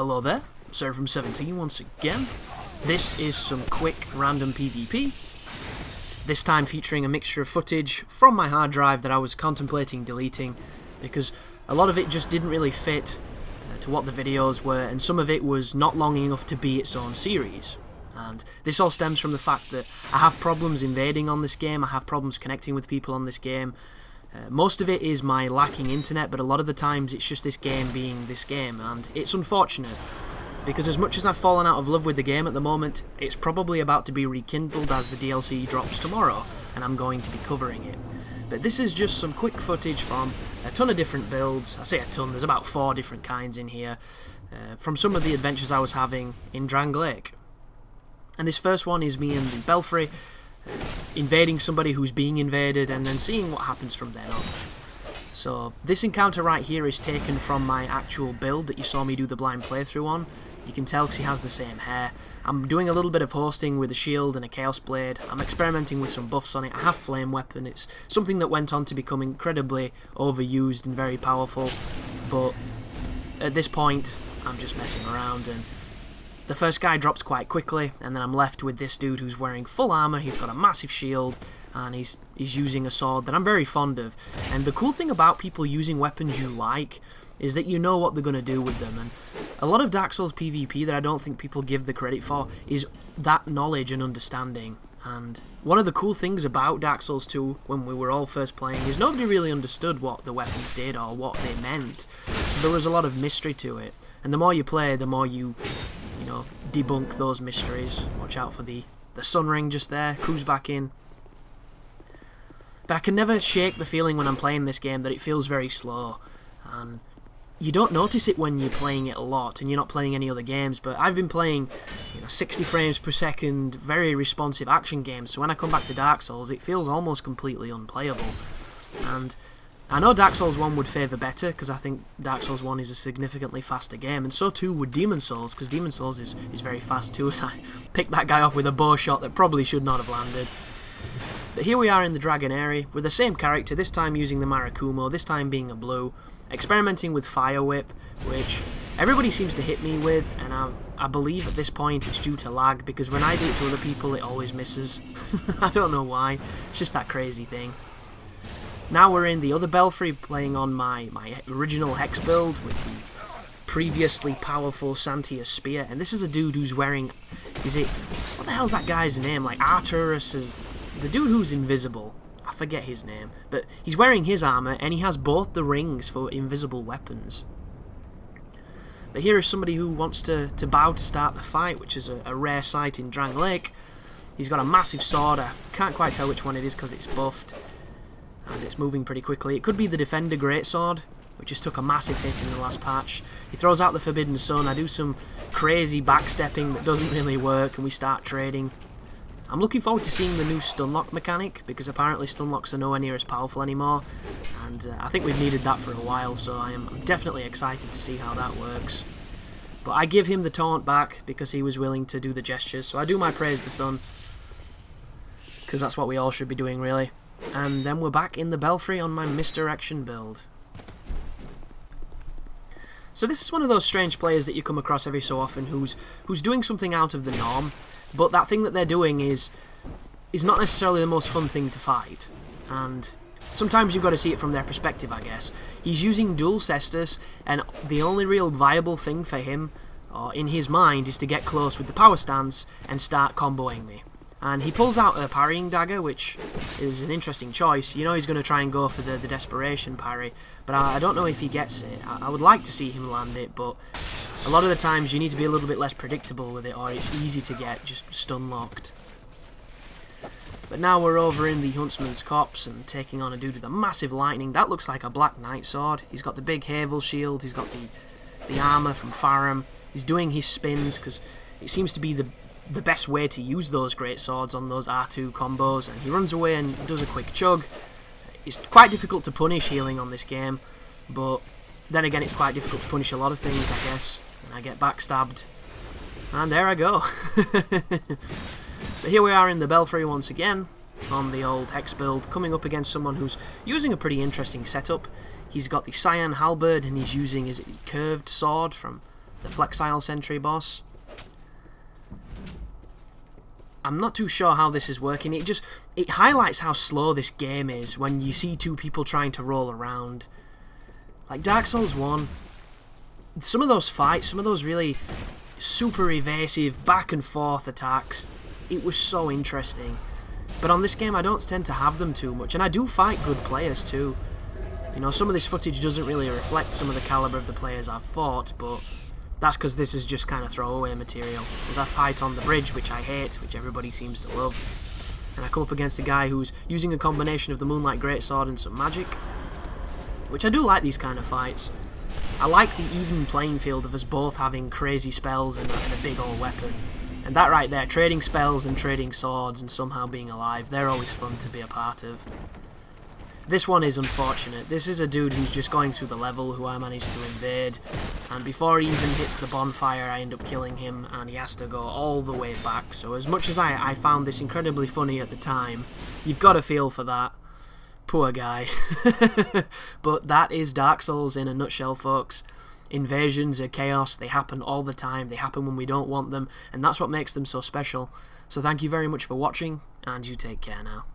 Hello there, Servum17 once again. This is some quick random PvP, this time featuring a mixture of footage from my hard drive that I was contemplating deleting because a lot of it just didn't really fit to what the videos were, and some of it was not long enough to be its own series. And this all stems from the fact that I have problems invading on this game, I have problems connecting with people on this game. Most of it is my lacking internet, but a lot of the times it's just this game being this game, and it's unfortunate, because as much as I've fallen out of love with the game at the moment, it's probably about to be rekindled as the DLC drops tomorrow, and I'm going to be covering it. But this is just some quick footage from a ton of different builds. I say a ton, there's about 4 different kinds in here, from some of the adventures I was having in Drang Lake. And this first one is me and the Belfry, invading somebody who's being invaded and then seeing what happens from then on. So this encounter right here is taken from my actual build that you saw me do the blind playthrough on. You can tell because he has the same hair. I'm doing a little bit of hosting with a shield and a chaos blade. I'm experimenting with some buffs on it. I have flame weapon. It's something that went on to become incredibly overused and very powerful, but at this point I'm just messing around, and the first guy drops quite quickly, and then I'm left with this dude who's wearing full armor. He's got a massive shield, and he's using a sword that I'm very fond of. And the cool thing about people using weapons you like is that you know what they're going to do with them. And a lot of Dark Souls PvP that I don't think people give the credit for is that knowledge and understanding. And one of the cool things about Dark Souls 2 when we were all first playing is nobody really understood what the weapons did or what they meant. So there was a lot of mystery to it. And the more you play, the more you know, debunk those mysteries. Watch out for the sun ring just there. Cruise back in. But I can never shake the feeling when I'm playing this game that it feels very slow. And you don't notice it when you're playing it a lot and you're not playing any other games, but I've been playing 60 frames per second, very responsive action games, so when I come back to Dark Souls it feels almost completely unplayable. And I know Dark Souls 1 would favour better, because I think Dark Souls 1 is a significantly faster game, and so too would Demon Souls, because Demon Souls is very fast too, as I picked that guy off with a bow shot that probably should not have landed. But here we are in the Dragon area, with the same character, this time using the Marakumo, this time being a blue, experimenting with Fire Whip, which everybody seems to hit me with, and I believe at this point it's due to lag, because when I do it to other people it always misses. I don't know why, it's just that crazy thing. Now we're in the other Belfry, playing on my original Hex build with the previously powerful Santia Spear, and this is a dude who's wearing, what the hell's that guy's name, like Arturus is, the dude who's invisible, I forget his name, but he's wearing his armor and he has both the rings for invisible weapons. But here is somebody who wants to bow to start the fight, which is a rare sight in Drang Lake. He's got a massive sword, I can't quite tell which one it is because it's buffed. And it's moving pretty quickly. It could be the Defender Greatsword, which just took a massive hit in the last patch. He throws out the Forbidden Sun. I do some crazy backstepping that doesn't really work, and we start trading. I'm looking forward to seeing the new Stunlock mechanic, because apparently Stunlocks are nowhere near as powerful anymore, and I think we've needed that for a while, so I'm definitely excited to see how that works. But I give him the taunt back, because he was willing to do the gestures, so I do my Praise the Sun, because that's what we all should be doing, really. And then we're back in the Belfry on my Misdirection build. So this is one of those strange players that you come across every so often who's doing something out of the norm, but that thing that they're doing is not necessarily the most fun thing to fight. And sometimes you've got to see it from their perspective, I guess. He's using dual cestus, and the only real viable thing for him, or in his mind, is to get close with the power stance and start comboing me. And he pulls out a parrying dagger, which is an interesting choice. You know he's going to try and go for the desperation parry, but I don't know if he gets it. I would like to see him land it, but a lot of the times you need to be a little bit less predictable with it, or it's easy to get just stun-locked. But now we're over in the Huntsman's Copse and taking on a dude with a massive lightning. That looks like a Black Knight sword. He's got the big Havel shield, he's got the armour from Farum. He's doing his spins, because it seems to be the best way to use those great swords on those R2 combos, and he runs away and does a quick chug. It's quite difficult to punish healing on this game, but then again it's quite difficult to punish a lot of things, I guess, and I get backstabbed, and there I go. But here we are in the Belfry once again, on the old Hex build, coming up against someone who's using a pretty interesting setup. He's got the Cyan Halberd, and he's using his curved sword from the flexile sentry boss. I'm not too sure how this is working. It highlights how slow this game is when you see two people trying to roll around. Like Dark Souls 1, some of those fights, some of those really super evasive back and forth attacks, it was so interesting. But on this game I don't tend to have them too much, and I do fight good players too. You know, some of this footage doesn't really reflect some of the caliber of the players I've fought, but that's because this is just kind of throwaway material. As I fight on the bridge, which I hate, which everybody seems to love, and I come up against a guy who's using a combination of the Moonlight Greatsword and some magic, which I do like these kind of fights. I like the even playing field of us both having crazy spells and a big old weapon. And that right there, trading spells and trading swords and somehow being alive, they're always fun to be a part of. This one is unfortunate. This is a dude who's just going through the level who I managed to invade, and before he even hits the bonfire I end up killing him, and he has to go all the way back. So as much as I found this incredibly funny at the time, you've got to feel for that. Poor guy. But that is Dark Souls in a nutshell, folks. Invasions are chaos, they happen all the time, they happen when we don't want them, and that's what makes them so special. So thank you very much for watching, and you take care now.